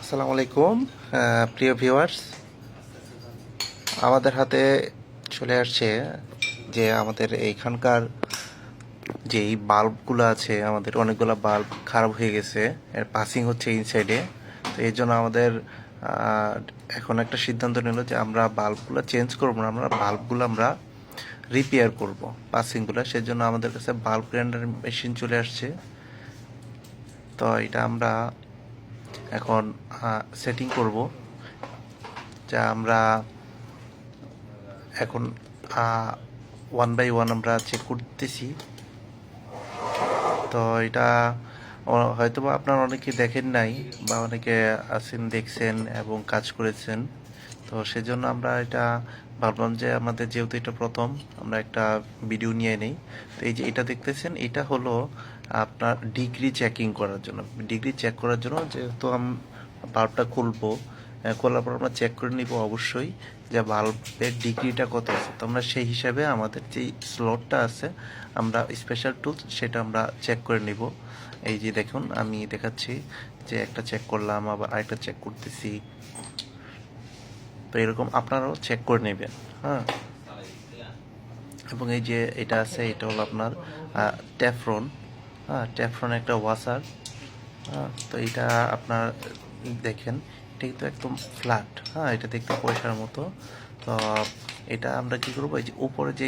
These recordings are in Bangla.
আসসালামু আলাইকুম প্রিয় ভিউয়ার্স, আমাদের হাতে চলে আসছে যে আমাদের এইখানকার যেই বাল্বগুলো আছে, আমাদের অনেকগুলো বাল্ব খারাপ হয়ে গেছে, এর পাসিং হচ্ছে ইনসাইডে। তো এই জন্য আমাদের এখন একটা সিদ্ধান্ত নিল যে আমরা বাল্বগুলো চেঞ্জ করবো না, আমরা বাল্বগুলো আমরা রিপেয়ার করব পাসিংগুলো। সেজন্য আমাদের কাছে বাল্ব গ্রাইন্ডার মেশিন চলে আসছে। তো এটা আমরা এখন সেটিং করব, যা আমরা এখন ওয়ান বাই ওয়ান আমরা চেক করতেছি। তো এটা হয়তো বা আপনারা অনেকে দেখেন নাই বা অনেকে আছেন দেখছেন এবং কাজ করেছেন। তো সেজন্য আমরা এটা ভাবলাম যে আমাদের যেহেতু এটা প্রথম, আমরা একটা ভিডিও নিয়ে নেই। তো এই যে এটা দেখতেছেন, এটা হলো আপনার ডিগ্রি চেকিং করার জন্য, ডিগ্রি চেক করার জন্য। যেহেতু বাল্বটা খুলবো, খোলার পর আমরা চেক করে নিব অবশ্যই যে বাল্বের ডিগ্রিটা কত আছে। তো আমরা সেই হিসাবে আমাদের যে স্লটটা আছে, আমরা স্পেশাল টুলস সেটা আমরা চেক করে নিব। এই যে দেখুন, আমি দেখাচ্ছি যে একটা চেক করলাম, আবার আরেকটা চেক করতেছি। তো এরকম আপনারাও চেক করে নেবেন, হ্যাঁ। এবং এই যে এটা আছে, এটা হলো আপনার ট্যাফরন, হ্যাঁ, ট্যাফরন একটা ওয়াসার। হ্যাঁ, তো এটা আপনার দেখেন, এটা কিন্তু একদম ফ্ল্যাট, হ্যাঁ, এটা দেখতে পয়সার মতো। তো এটা আমরা কি করবো, এই যে উপরে যে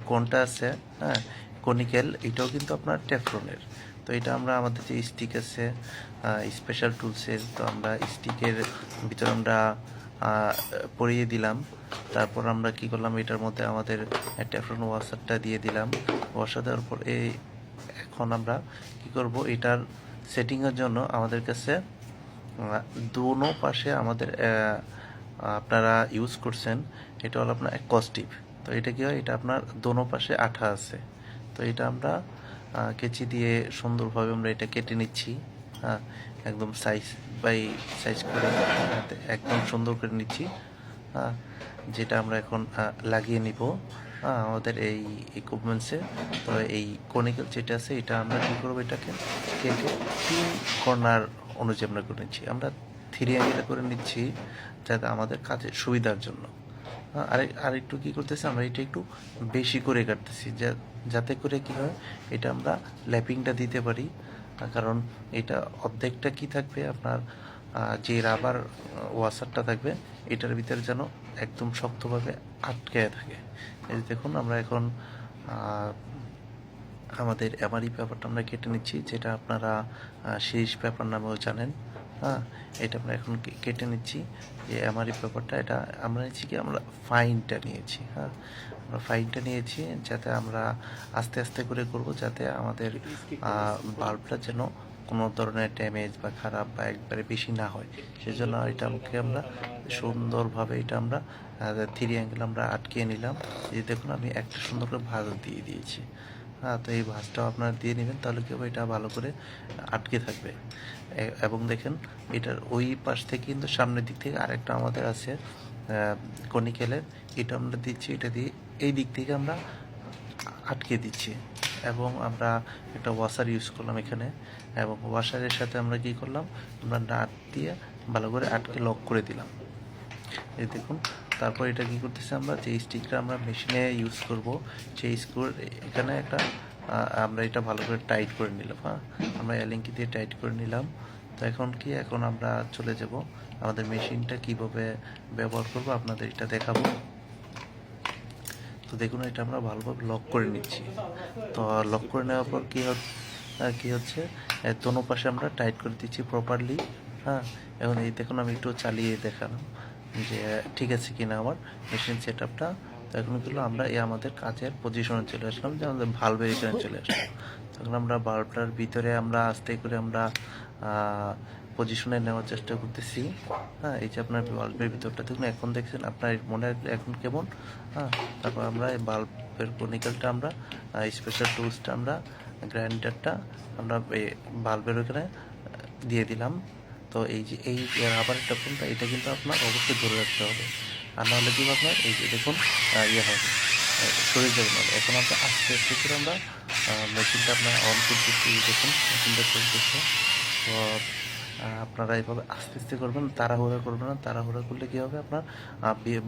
কোনটা আছে, হ্যাঁ, কনিক্যাল, এটাও কিন্তু আপনার ট্যাফরনের। তো এটা আমরা আমাদের যে স্টিক আছে স্পেশাল টুলসের, তো আমরা স্টিকের ভিতরে আমরা পরিয়ে দিলাম। তারপর আমরা কি করলাম, এটার মধ্যে আমাদের ট্যাফরন ওয়াশারটা দিয়ে দিলাম। ওয়াশার দেওয়ার পর এখন আমরা কি করব, এটার সেটিংয়ের জন্য আমাদের কাছে দোনো পাশে আমাদের আপনারা ইউজ করছেন, এটা হলো আপনার কস্টিভ। তো এটা কি হয়, এটা আপনার দোনো পাশে আঠা আছে। তো এটা আমরা কেচি দিয়ে সুন্দরভাবে আমরা এটা কেটে নিচ্ছি, হ্যাঁ, একদম সাইজ বাই সাইজ করে একদম সুন্দর করে নিচ্ছি, হ্যাঁ, যেটা আমরা এখন লাগিয়ে নিব আমাদের এই ইকুইপমেন্টসে। তো এই কনিক্যাল যেটা আছে, এটা আমরা কী করবো, এটাকে কেটে 3 কর্নার অনুযায়ী আমরা করে নিচ্ছি, আমরা 3 অ্যাঙ্গেলে করে নিচ্ছি যাতে আমাদের কাজের সুবিধার জন্য। আরেকটু কী করতেছি, আমরা এটা একটু বেশি করে কাটতেছি, যাতে করে কী হয়, এটা আমরা ল্যাপিংটা দিতে পারি। কারণ এটা অর্ধেকটা কি থাকবে আপনার, যে রাবার ওয়াসারটা থাকবে, এটার ভিতরে যেন একদম শক্তভাবে আটকে থাকে। এই দেখুন, আমরা এখন আমাদের এমআরই পেপারটা আমরা কেটে নিচ্ছি, যেটা আপনারা সিরিজ পেপার নামেও জানেন, হ্যাঁ। এটা আমরা এখন কেটে নিচ্ছি, যে এমআরই পেপারটা, এটা আমরা নিচ্ছি কি, আমরা ফাইনটা নিয়েছি, হ্যাঁ, আমরা ফাইনটা নিয়েছি, যাতে আমরা আস্তে আস্তে করে করব, যাতে আমাদের বাল্বটা যেন কোনো ধরনের ড্যামেজ বা খারাপ বা একবারে বেশি না হয়। সেজন্য এটাকে আমরা সুন্দরভাবে এটা আমরা 3 অ্যাঙ্গেল আমরা আটকিয়ে নিলাম। এই দেখুন, আমি একটা সুন্দর করে ভাঁজ দিয়ে দিয়েছি, হ্যাঁ। তো এই ভাঁজটাও আপনারা দিয়ে নেবেন, তাহলে কি হবে, এটা ভালো করে আটকে থাকবে। এবং দেখেন, এটার ওই পাশ থেকে কিন্তু সামনের দিক থেকে আরেকটা আমাদের আছে কনিক্যালের, এটা আমরা দিচ্ছি, এটা দিয়ে এই দিক থেকে আমরা আটকে দিচ্ছি। এবং আমরা একটা ওয়াশার ইউজ করলাম এখানে, এবং ওয়াশারের সাথে আমরা কি করলাম, আমরা নাট দিয়ে ভালো করে আটকে লক করে দিলাম। এই দেখুন, তারপর এটা কি করতেছি, আমরা যে স্টিকটা আমরা মেশিনে ইউজ করব, সেই স্ক্রু এখানে একটা আমরা এটা ভালো করে টাইট করে নিলাম, হ্যাঁ, আমরা এলিঙ্কি দিয়ে টাইট করে নিলাম। তো এখন আমরা চলে যাব আমাদের মেশিনটা কিভাবে ব্যবহার করব, আপনাদের এটা দেখাবো। তো দেখুন, এটা আমরা ভালোভাবে লক করে নিচ্ছি। তো লক করে নেওয়ার পর কি হচ্ছে, দোনো পাশে আমরা টাইট করে দিচ্ছি প্রপারলি, হ্যাঁ। এখন এই দেখুন, আমি একটু চালিয়ে দেখালাম যে ঠিক আছে কিনা আমার মেশিন সেট আপটা। তো এখন কিন্তু আমরা আমাদের কাজের পজিশনে চলে আসলাম, যে আমাদের ভালভের এখানে চলে আসলাম। তখন আমরা বাল্বটার ভিতরে আমরা আস্তে করে আমরা পজিশনে নেওয়ার চেষ্টা করতেছি, হ্যাঁ। এই যে আপনার বাল্বের ভিতরটা দেখুন, এখন দেখছেন আপনার মনে রাখলে এখন কেমন, হ্যাঁ। তারপর আমরা এই বাল্বের কনিক্যালটা আমরা স্পেশাল টুলসটা আমরা গ্রাইন্ডারটা আমরা এই বাল্বের ওখানে দিয়ে দিলাম। তো এই যে এই রাবারের কোনটা, এটা কিন্তু আপনার অবশ্যই ধরে রাখতে হবে, আর নাহলে কিন্তু আপনার এই যে দেখুন হবে, সরে যাবে না। এখন আমরা আস্তে আস্তে করে আমরা মেশিনটা আপনার অন করতেছি, দেখুন মেশিনটা চলতেছে। তো আপনারা এইভাবে আস্তে আস্তে করবেন, তাড়াহুড়া করবেন না। তাড়াহুড়া করলে কী হবে, আপনার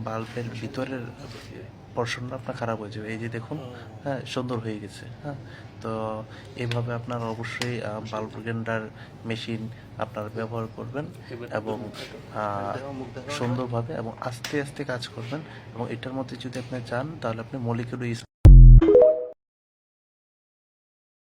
বাল্বের ভিতরের পোর্শনটা আপনার খারাপ হয়ে যাবে। এই যে দেখুন, হ্যাঁ, সুন্দর হয়ে গেছে। হ্যাঁ, তো এইভাবে আপনার অবশ্যই বাল্ব গ্রাইন্ডার মেশিন আপনারা ব্যবহার করবেন এবং সুন্দরভাবে এবং আস্তে আস্তে কাজ করবেন। এবং এটার মধ্যে যদি আপনি চান তাহলে আপনি মলিকুলার